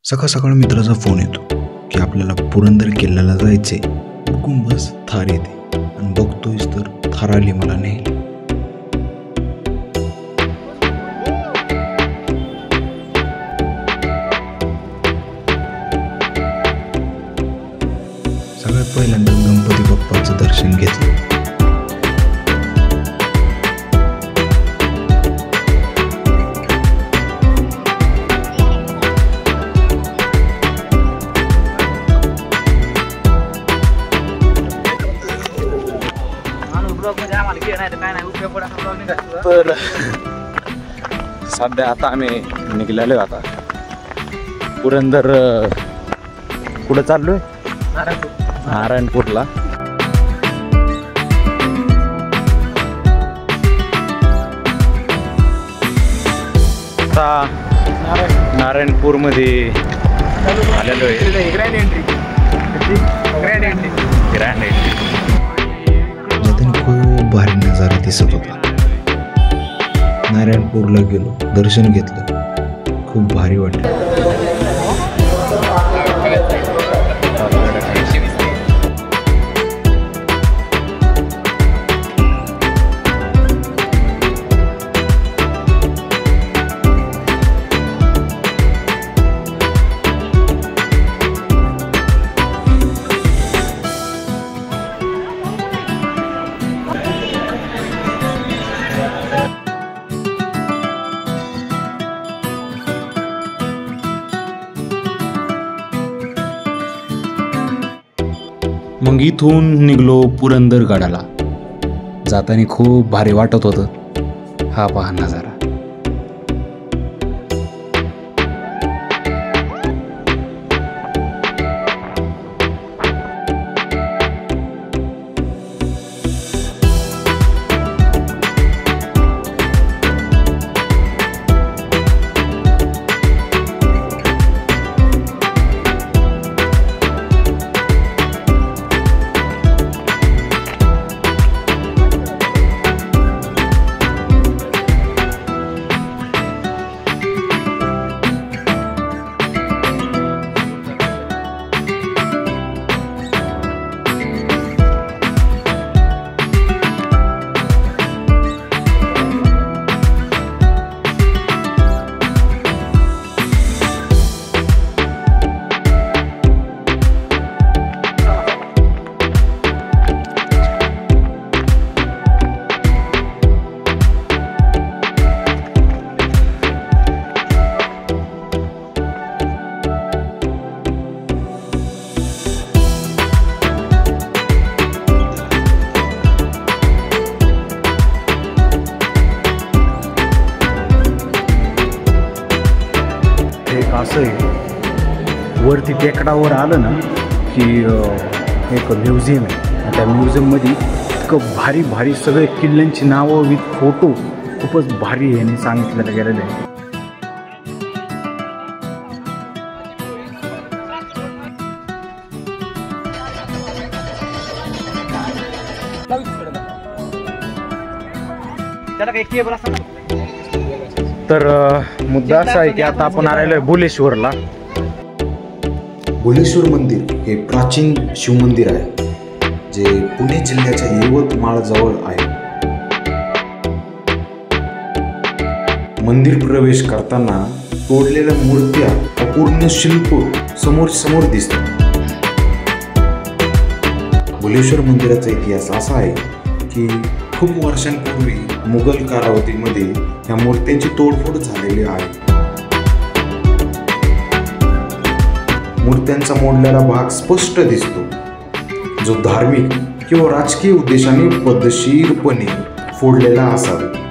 सकाळ सकाळ मित्राचा फोन येतो की आपल्याला पुरंदर किल्ल्याला जायचे. हुकूम बस थार येते आणि बघतोयस तर थार आली मला नेल. सगळ्यात पहिल्यांदा गणपती बाप्पाचं दर्शन घेतलं. तर सध्या आता आम्ही निघलेलो आता पुरंदर. कुठं चाललोय? नारायणपूरला. आता नारायणपूर मध्ये आलेलो आहे. Grand entry. खूप भारी नजारा दिसत होता. नारायणपूरला गेलो, दर्शन घेतलं, खूप भारी वाटलं. मग इथून निघलो पुरंदर गडाला. जाताना खूप भारी वाटत होतं. हा पहा नजारा. असं आहे, वरती टेकडावर आलं ना की एक म्युझियम आहे. त्या म्युझियममध्ये इतकं भारी भारी सगळे किल्ल्यांची नावं विथ फोटो खूपच भारी यांनी सांगितलेलं गेलेलं आहे. तर मुद्दा असा आहे की आता आपण आलेलो आहे भुलेश्वरला. भुलेश्वर मंदिर हे प्राचीन शिवमंदिर आहे, जे पुणे जिल्ह्याच्या यवतमाळ जवळ आहे. मंदिर प्रवेश करताना तोडलेल्या मूर्त्या, अपूर्ण शिल्प समोर दिसतात. भुलेश्वर मंदिराचा इतिहास असा आहे की खूप वर्षांपूर्वी मुघल कालावधीमध्ये या मूर्त्यांची तोडफोड झालेली आहे. मूर्त्यांचा मोडलेला भाग स्पष्ट दिसतो, जो धार्मिक किंवा राजकीय उद्देशाने पद्धतशीरपणे फोडलेला असावा.